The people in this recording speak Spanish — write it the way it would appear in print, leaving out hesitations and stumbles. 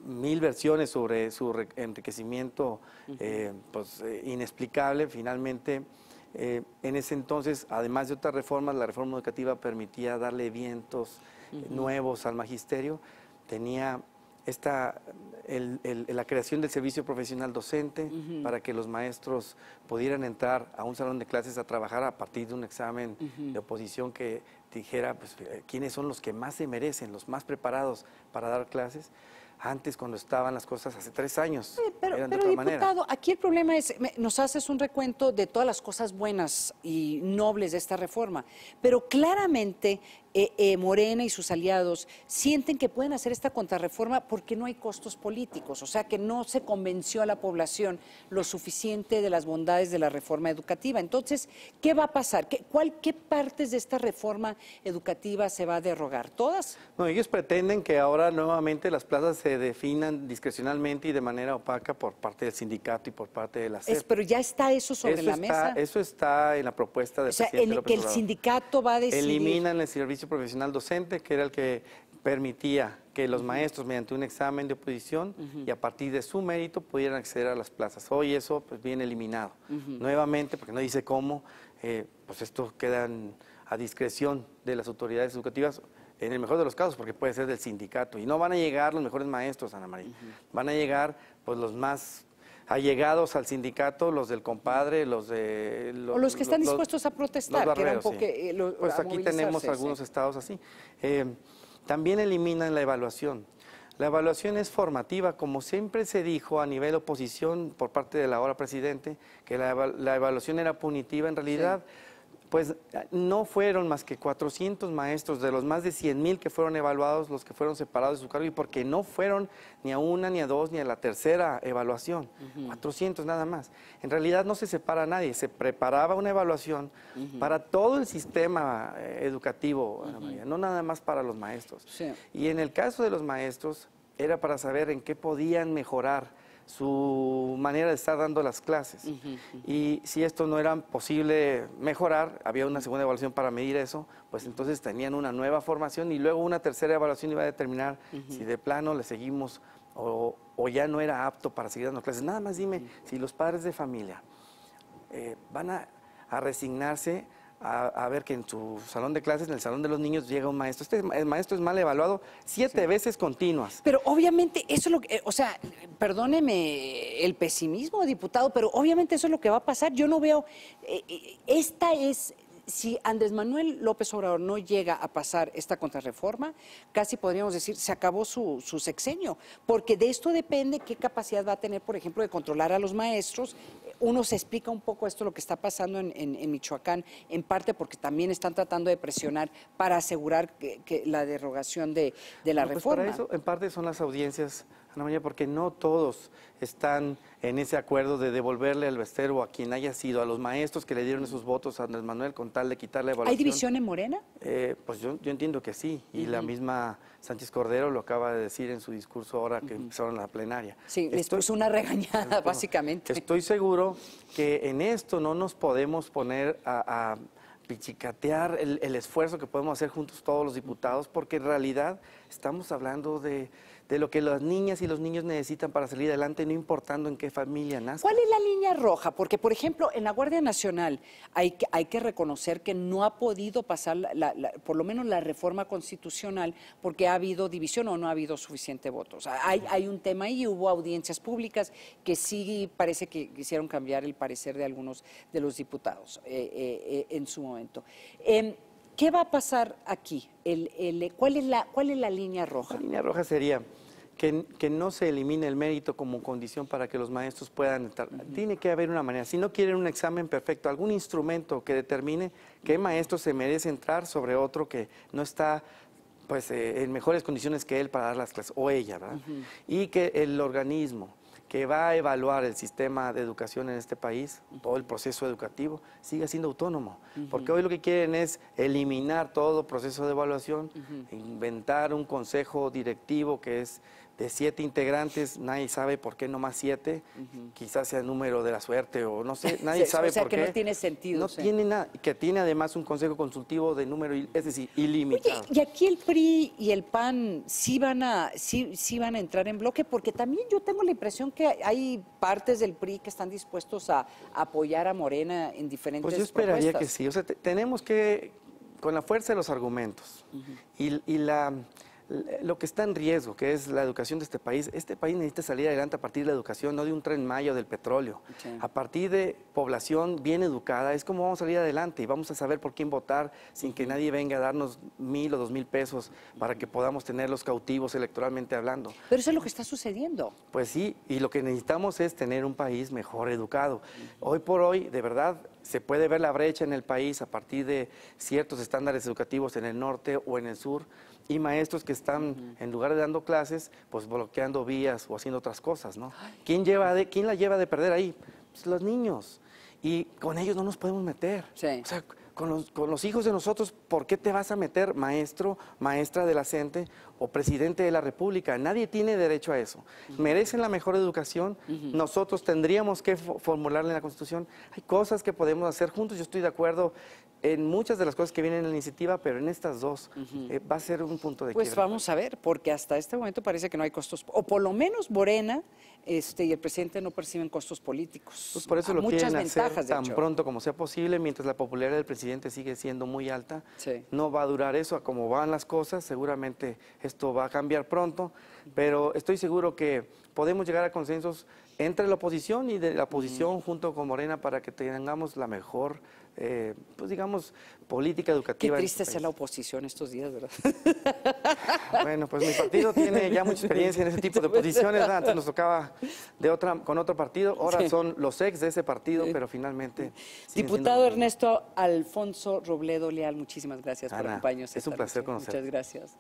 1000 versiones sobre su enriquecimiento inexplicable. Finalmente, en ese entonces, además de otras reformas, la reforma educativa permitía darle vientos nuevos al magisterio. Tenía la creación del servicio profesional docente para que los maestros pudieran entrar a un salón de clases a trabajar a partir de un examen de oposición que dijera pues, quiénes son los que más se merecen, los más preparados para dar clases. Antes, cuando estaban las cosas hace 3 años, eran de otra manera. Diputado, aquí el problema es, nos haces un recuento de todas las cosas buenas y nobles de esta reforma, pero claramente Morena y sus aliados sienten que pueden hacer esta contrarreforma porque no hay costos políticos, o sea que no se convenció a la población lo suficiente de las bondades de la reforma educativa. Entonces, ¿qué va a pasar? ¿Qué partes de esta reforma educativa se va a derogar? ¿Todas? No, ellos pretenden que ahora nuevamente las plazas se definan discrecionalmente y de manera opaca por parte del sindicato y por parte de la SEP. Pero ya está eso sobre la mesa. Eso está en la propuesta del presidente López Obrador. El sindicato va a decidir. Eliminan el servicio profesional docente, que era el que permitía que los maestros, mediante un examen de oposición y a partir de su mérito, pudieran acceder a las plazas. Hoy eso pues viene eliminado. Nuevamente, porque no dice cómo, pues esto queda a discreción de las autoridades educativas, en el mejor de los casos, porque puede ser del sindicato. Y no van a llegar los mejores maestros, Ana María. Van a llegar pues los más allegados al sindicato, los del compadre, los de... o los que están dispuestos a protestar. Los barreros, que era un poco, pues aquí tenemos algunos estados así. También eliminan la evaluación. La evaluación es formativa, como siempre se dijo a nivel oposición por parte del ahora presidente, que la evaluación era punitiva. En realidad, pues no fueron más que 400 maestros de los más de 100,000 que fueron evaluados los que fueron separados de su cargo, y porque no fueron ni a una, ni a dos, ni a la tercera evaluación. 400 nada más. En realidad no se separa a nadie, se preparaba una evaluación para todo el sistema educativo, Ana María, no nada más para los maestros. Y en el caso de los maestros era para saber en qué podían mejorar su manera de estar dando las clases. Y si esto no era posible mejorar, había una segunda evaluación para medir eso, pues entonces tenían una nueva formación y luego una tercera evaluación iba a determinar si de plano le seguimos o ya no era apto para seguir dando clases. Nada más dime, si los padres de familia van a resignarse a ver que en su salón de clases, en el salón de los niños, llega un maestro. El maestro es mal evaluado 7 veces continuas. Pero obviamente eso es lo que, o sea, perdóneme el pesimismo, diputado, pero obviamente eso es lo que va a pasar. Yo no veo, si Andrés Manuel López Obrador no llega a pasar esta contrarreforma, casi podríamos decir, se acabó su sexenio, porque de esto depende qué capacidad va a tener, por ejemplo, de controlar a los maestros. Uno se explica un poco esto, lo que está pasando en Michoacán, en parte porque también están tratando de presionar para asegurar que la derogación de la reforma. Para eso, en parte, son las audiencias, Ana María, porque no todos están en ese acuerdo de devolverle al bestero a quien haya sido, a los maestros que le dieron esos votos a Andrés Manuel con tal de quitarle la evaluación. ¿Hay división en Morena? Pues yo entiendo que sí, y la misma Sánchez Cordero lo acaba de decir en su discurso ahora que empezaron la plenaria. Sí, les puso una regañada, básicamente. Estoy seguro que en esto no nos podemos poner a pichicatear el esfuerzo que podemos hacer juntos todos los diputados, porque en realidad estamos hablando de lo que las niñas y los niños necesitan para salir adelante, no importando en qué familia nazcan. ¿Cuál es la línea roja? Porque, por ejemplo, en la Guardia Nacional hay que reconocer que no ha podido pasar, por lo menos la reforma constitucional, porque ha habido división o no ha habido suficiente voto. O sea, hay un tema ahí, hubo audiencias públicas que sí parece que quisieron cambiar el parecer de algunos de los diputados en su momento. ¿Qué va a pasar aquí? ¿Cuál es la línea roja? La línea roja sería que no se elimine el mérito como condición para que los maestros puedan entrar. Tiene que haber una manera. Si no quieren un examen perfecto, algún instrumento que determine qué maestro se merece entrar sobre otro que no está pues en mejores condiciones que él para dar las clases, o ella, ¿verdad? Y que el organismo que va a evaluar el sistema de educación en este país, todo el proceso educativo, siga siendo autónomo. Porque hoy lo que quieren es eliminar todo proceso de evaluación, inventar un consejo directivo que es de 7 integrantes, nadie sabe por qué nomás 7, quizás sea el número de la suerte o no sé, nadie sabe por qué. O sea, que no tiene sentido. No tiene nada, que tiene además un consejo consultivo de número, es decir, ilimitado. Oye, y aquí el PRI y el PAN sí van a entrar en bloque, porque también yo tengo la impresión que hay partes del PRI que están dispuestos a apoyar a Morena en diferentes Pues yo esperaría propuestas. que sí, o sea, tenemos que, con la fuerza de los argumentos y lo que está en riesgo, que es la educación de este país necesita salir adelante a partir de la educación, no de un Tren Maya o del petróleo. Sí. A partir de población bien educada, es como vamos a salir adelante y vamos a saber por quién votar sin que nadie venga a darnos 1,000 o 2,000 pesos para que podamos tenerlos cautivos electoralmente hablando. Pero eso es lo que está sucediendo. Pues sí, y lo que necesitamos es tener un país mejor educado. Hoy por hoy, de verdad, se puede ver la brecha en el país a partir de ciertos estándares educativos en el norte o en el sur, y maestros que están, en lugar de dando clases, pues bloqueando vías o haciendo otras cosas, ¿no? ¿Quién la lleva de perder ahí? Pues los niños. Y con ellos no nos podemos meter. Sí. O sea, con los hijos de nosotros, ¿por qué te vas a meter maestro, maestra de la CENTE o presidente de la República? Nadie tiene derecho a eso. Merecen la mejor educación. Nosotros tendríamos que formularla en la Constitución. Hay cosas que podemos hacer juntos. Yo estoy de acuerdo en muchas de las cosas que vienen en la iniciativa, pero en estas dos va a ser un punto de Pues quiebra. vamos a ver, porque hasta este momento parece que no hay costos, o por lo menos Morena y el presidente no perciben costos políticos. Pues por eso lo Muchas quieren hacer ventajas, de tan hecho. pronto como sea posible, mientras la popularidad del presidente sigue siendo muy alta. Sí. No va a durar eso, a como van las cosas, seguramente esto va a cambiar pronto, pero estoy seguro que podemos llegar a consensos entre la oposición y de la oposición junto con Morena para que tengamos la mejor, pues digamos, política Qué educativa. triste en este ser la país. oposición estos días, ¿verdad? Bueno, pues mi partido tiene ya mucha experiencia en ese tipo de posiciones, ¿verdad? Antes nos tocaba con otro partido, ahora Sí. son los ex de ese partido, pero finalmente... siguen Diputado siendo- Ernesto Alfonso Robledo Leal, muchísimas gracias por Ana, acompañarnos. es un esta placer noche. conocerte. Muchas gracias.